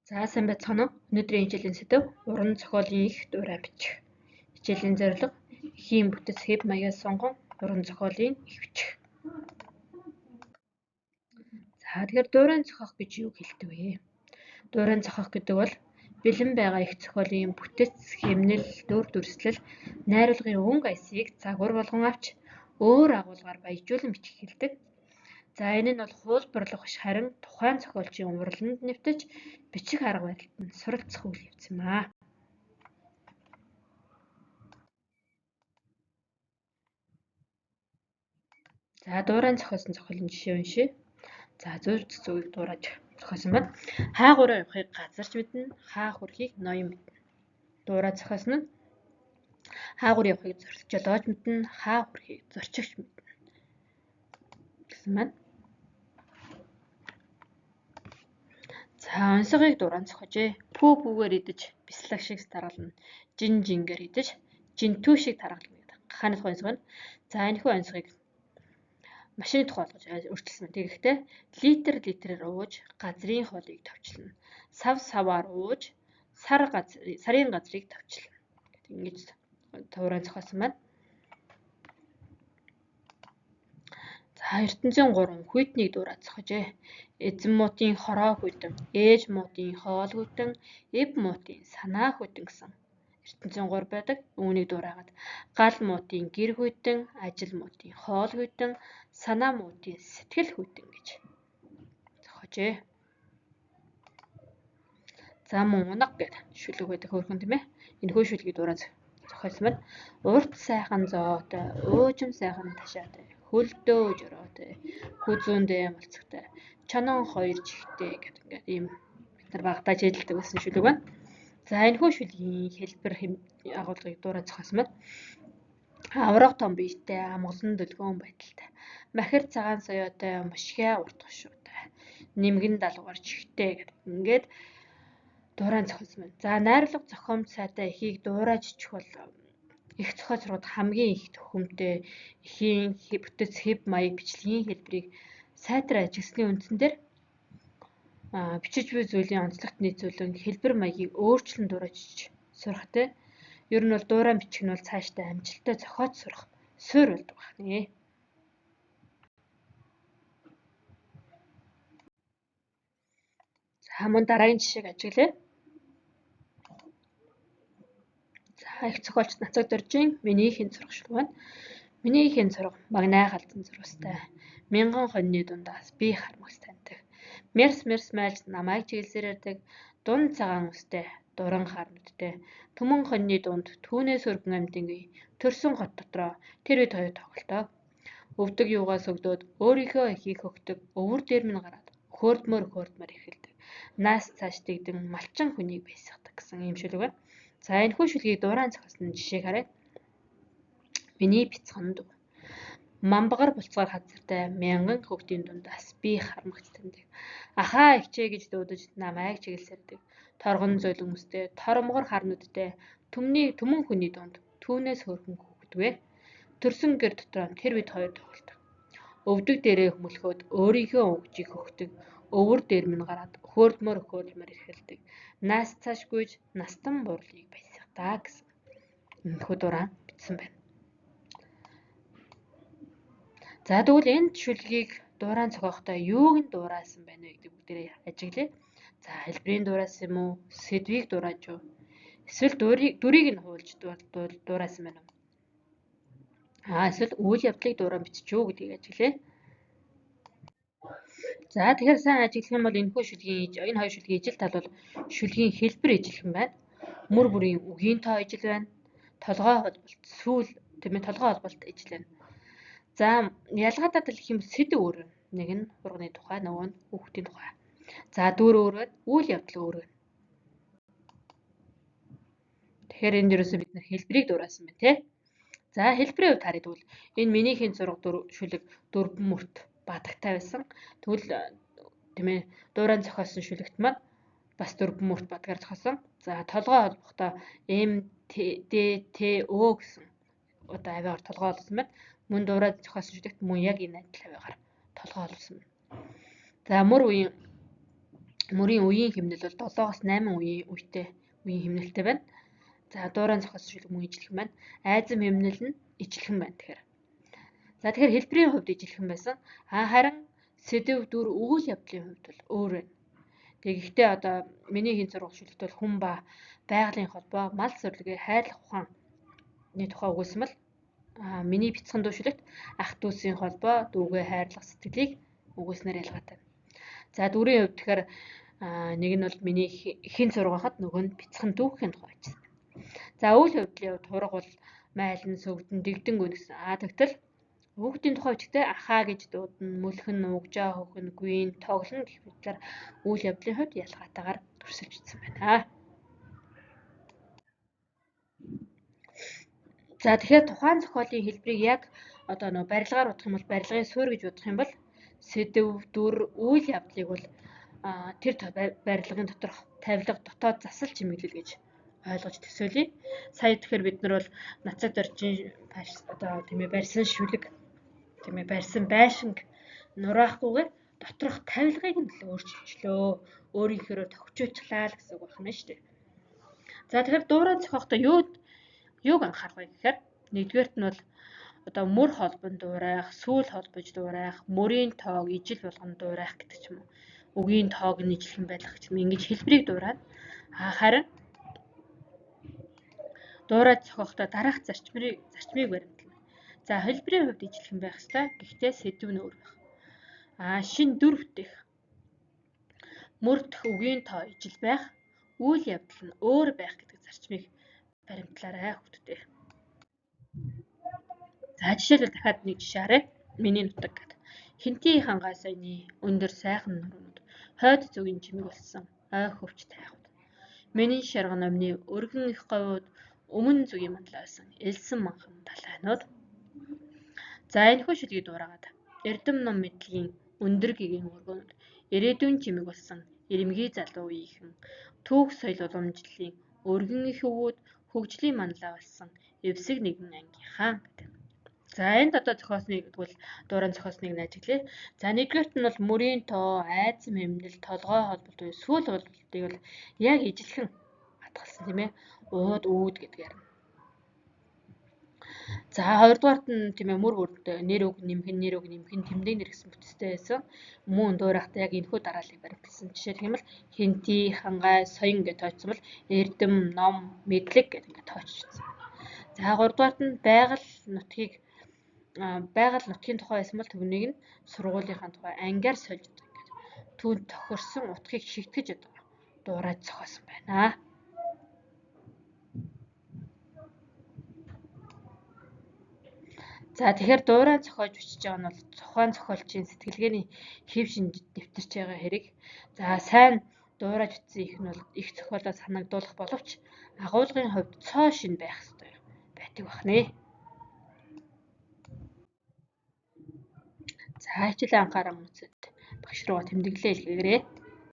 За сайн байцгаана уу? Өнөөдрийн хичээлийн сэдэв уран зохиолын их дурай бичих. Хичээлийн зорилго эхийн бүтэц хэв маягаас сонгон уран зохиолын их бичих. За тэгэхээр дурайн зохиох гэж юу хэлдэг вэ? Дурайн зохиох гэдэг бол бэлэн байгаа их зохиолын бүтэц, хэмнэл, дүр дүрслэл, найруулгын өнгө аясыг загвар болгон авч өөр агуулгаар баяжуулан бичих хэлдэг. За энэ нь бол хуулбарлах биш харин тухайн зохиолчийн уралданд нэвтэж бичих арга барилд нь суралцах үйл явц юм аа. За дурайн зохиосон зохиолын жишээ уншъя. За зөв зүгийг дуурайж зохиосон байна. Хаагураа явахыг газарч мэднэ, хаа хүрэхийг ноён мэднэ. Дурай зохиосон нь хаагур явахыг жолооч мэднэ, хаа хүрэхийг зорчигч мэднэ гэсэн байна. За онцгойг дуран зохиожээ. Пүү пүүгээр идэж бислаг шиг таргална. Жин жингээр идэж жинтүү шиг таргална гэдэг. Гахааны тухай онцгой нь. За энэхүү онцгойг машины тухай болгож өөрчилсөн. Тэгэхдээ литрээр ууж газрын хоолыг товчлно. Сав саваар ууж сарын газрыг товчлно. Ингэж дуран зохиосон байна. За ертөнцийн 3 хүйтнийг дураад зохиожээ. Эзэн муутын хороо хүйтэн, ээж муутын хоол хүйтэн, эв муутын санаа хүйтэн гэсэн ертөнцийн 3 байдаг. Үүнийг дураагаад гал муутын гэр хүйтэн, ажил муутын хоол хүйтэн, санаа муутын сэтгэл хүйтэн гэж зохиожээ. За мөн унаг гэдэг шүлэг байдаг хөөрхөн тийм ээ. Энэхүү шүлгийг дураад зохиолсон байна. Урт сайхан зоотой, уужим сайхан ташаатай, хөлдөө жороотой, хүзүүндээ малцагтай, чонон хоёр чихтэй гэдэг ингээд ийм бид нар багтааж хэлдэг гэсэн шүлэг байна. За энэхүү шүлгийн хэлбэр агуулгыг дураад зохиосон байна. Авраг том биетэй, амгалан дөлгөөн байдалтай, махир цагаан соёотой, мушгиа урт хошуутай, нимгэн далуугаар чихтэй гэдэг ингээд дурайн зохиосон байна. За найрлага зохиомж сайтай эхийг дуурааж ичих бол их зохиолчрууд хамгийн их төхөмтэй эхийн бүтэц хэв маяг бичлэгийн хэлбэрийг сайтар ажигласны үндсэн дээр бичиж буй зүйлийн онцлогт нийцүүлэн хэлбэр маягийг өөрчлөн дуурааж сурахтай. Ер нь бол дурайн бичих нь бол цаашдаа амжилттай зохиож сурах суурь болдог байна. За мөн дараагийн жишээг ажиглая. За их зохиолч Нацаг Доржийн миний хэн зураг шүлэг байна. Миний хэн зураг магнай халзан зурвастай. Мянган хоньны дундаас би хармагс таньдаг. Мерс майлж намайг чиглэлээр ярьдаг. Дун цагаан үстэй, дуран хар нүдтэй. Түмэн хоньны дунд түүнээс өргөн амьтангүй төрсөн хот дотроо тэр үед хоёр тоглолтоо. Өвдөг юугаас өгдөөд өөрийнхөө эхийг хөгдөг өвөр дээр минь гараад хөөрдмөр эхэлдэг. Наас цааш дэгдэн малчин хүнийг байсгадаг гэсэн ийм шүлэг байна. За энэхүү шүлгийг дурайн зохиосон жишээг харъя. Миний бяцхан дүү. Мамбагар булцгаар хазартай мянган хөвгтийн дундаас би хармагц таньдаг. Ахаа ихчээ гэж дуудаж намайг чиглэлсэрдэг. Торгон зөөлөн үстэй, тормгор хар нүдтэй, түмэн хүний дунд түүнээс хөөрхөн хөвгдвэ. Төрсөн гэр дотроо тэр бид хоёр тоглолдог. Өвдөг дээрээ хөмөлхөөд өөрийнхөө өвчийг хөхдөг. Өвөр дээр минь гараад хөөрдмөр эхэлдэг. Наас цааш гүйж настан буурлыг байсгадаа гэсэн энэхүү дураа бичсэн байна. За тэгвэл энэ шүлгийг дурайн зохиохдоо юуг нь дураасан байна вэ гэдэг бүгдээрээ ажиглая. За хэлбэрийн дураасан юм уу? Сэдвийг дурааж юу? Эсвэл дүрийг нь хуулж дураасан байна уу? Эсвэл үйл явдлыг дурaan бичиж юу гэдгийг ажиглая. За тэгэхээр сайн ажиглах юм бол энэ хоёр шүлгийн ижил тал бол шүлгийн хэлбэр ижилхэн байна. Мөр бүрийн үгийн тоо ижил байна. Толгой холболт сүүл толгой холболт ижил байна. За ялгаатай тал гэх юм сэдв өөр байна. Нэг нь урганы тухай, нөгөө нь хүүхдийн тухай. За дүр өөр байна, үйл явдал өөр байна. Тэгэхээр энд ерөөсөө бид нар хэлбэрийг дураасан байна тий. За хэлбэрийн хувьд харъя тэгвэл энэ миний хэн зураг шүлэг дөрвөн мөрт бадагтай байсан. Тэгвэл тийм ээ дурайн зохиосон шүлэгт маань бас дөрвөн мөрт бадгаар зохиосон. За толгой холбохдоо МДТО гэсэн одоо авиагаар толгой олсон байна. Мөн дурайн зохиосон шүлэгт мөн яг энэ адил авиагаар толгой олсон. За мөр үеийн Мөрийн үеийн хэмнэл бол 7-8 үеийн хэмнэлтэй байна. За дуурайн зохиолчлог мөн ижилхэн байна. Айзам хэмнэл нь ижилхэн байна тэгэхээр. За тэгэхээр хэлбэрийн хувьд ижилхэн байсан. Харин сэдв дүр өгүүл явдлын хувьд бол өөр байна. Тэгэхдээ одоо миний хийн сургалтшилт бол хүн ба байгалийн холбоо, мал зорилгыг хайрлах ухааны тухай өгүүлсэн бол миний бяцхан дүүшилэгт ах дүүсийн холбоо, дүүгээ хайрлах сэтгэлийг өгүүлснээр ялгаатай. За дүрийн хувьд тэгэхээр нэг нь бол миний хийн сургахад нөгөө нь бяцхан дүүхийн тухай бичсэн. За үйл явдлын хувьд хураг бол майлан, сөвдөн, дэгдэн гүнгэсэн. Тэгтэл хүүхдийн тухай бичгтээ ахаа гэж дуудана, мөлхөн, угжаа, хөхн, гүйн, тоглоно гэх мэтлэр үйл явдлын хувьд ялгаатайгаар төрсөлж бичсэн байна. За тэгэхээр тухайн зохиолын хэлбэрийг яг одоо нөө барилгаар бодох юм бол барилгын суурь гэж бодох юм бол сэдв, дүр, үйл явдлыг бол тэр барилгын доторх тавилга, дотоод засал чимэглэл гэж ойлгож төсөөлье. Сая тэгэхээр бид нар бол нацаг доржин одоо тийм ээ барьсан шүлэг, тийм ээ барьсан байшинг нураахгүйгээр доторх тавилгыг нь л өөрчилчлөө. Өөрийнхөө тохижуулчлаа л гэсэн үг байна шүү дээ. За тэгэхээр дуурайн зохиохдоо юуг анхаарах вэ гэхээр нэгдүгээрт нь бол одоо мөр холбонд дуурайх, сүүл холбож дуурайх, мөрийн тоог ижил болгон дуурайх гэдэг ч юм уу. Үгийн тоог нь ижилхэн байх ч юм ингэж хэлбэрийг дуурайна. Харин дуурай зохиохдоо дараах зарчмыг баримтлана. За хэлбэрийн хувьд ижилхэн байх ёстой. Гэхдээ сэдв нь өөр байх. Шин дүр бүтээх. Мөр дэх үгийн тоо ижил байх, үйл явдал нь өөр байх гэдэг зарчмыг баримтлаарай хүүхдтэй. За жишээлбэл дахиад нэг жишээ харъя. Миний нутаг гэдэг. Хинтийн хангаа саяны өндөр сайхан нуруунд хойд зүгийн чимэг болсон ой хөвч тайхад. Миний шарган номны өргөн их говьуд өмнө зүгийн манлайсан элсэн манхан талайнууд. За энэхүү шүлгийг дуурайгаад эрдэм ном мэдлэгийн өндөр гэгийн өргөнөд ирээдүйн чимэг болсон ирэмгий залуу үеийнхэн түүх соёл уламжлалын өргөн их өвүүд хөгжлийн манлай болсон эвсэг нэгэн ангийнхаа гэдэг. За энд одоо зохиосныг тэгвэл дуурайн зохиосныг ажиглая. За нэгдүгээрт нь бол мөрийн тоо, айзам хэмнэл, толгой холболт, сүүл холболтыг бол яг ижилхэн хатгалсан тийм ээ. Ууд гэдгээр. За хоёрдугаарт нь тийм ээ мөр бүрд нэр үг нэмхэн тэмдэг нэр гэсэн бүтцтэй байсан. Мөн дуурайхтаа яг энэхүү дарааллыг баримтлсан. Жишээлх юм бол хинти, хангай, соён гэж тооцсон бол эрдэм, ном, мэдлэг гэдэг ингээд тоочсон. За гуравдугаарт нь байгаль нутгийн тухай байсан бол түүнийг нь сургуулийнхаа тухай ангиар сольж ингээд түүнд тохирсон утгыг шигтгэж дуурайж зохиосон байна. За тэгэхээр дуурай зохиож бичиж байгаа нь бол тухайн зохиолчийн сэтгэлгээний хэв шинжид нэвтэрч байгаа хэрэг. За сайн дуурайж бичсэн их нь бол их зохиолоо санагдуулах боловч агуулгын хувьд цоо шин байх ёстой байдаг бахнэ. За хичээлийн анхаарал үндэсэд багш руугаа тэмдэглэлээ илгээгээрэй.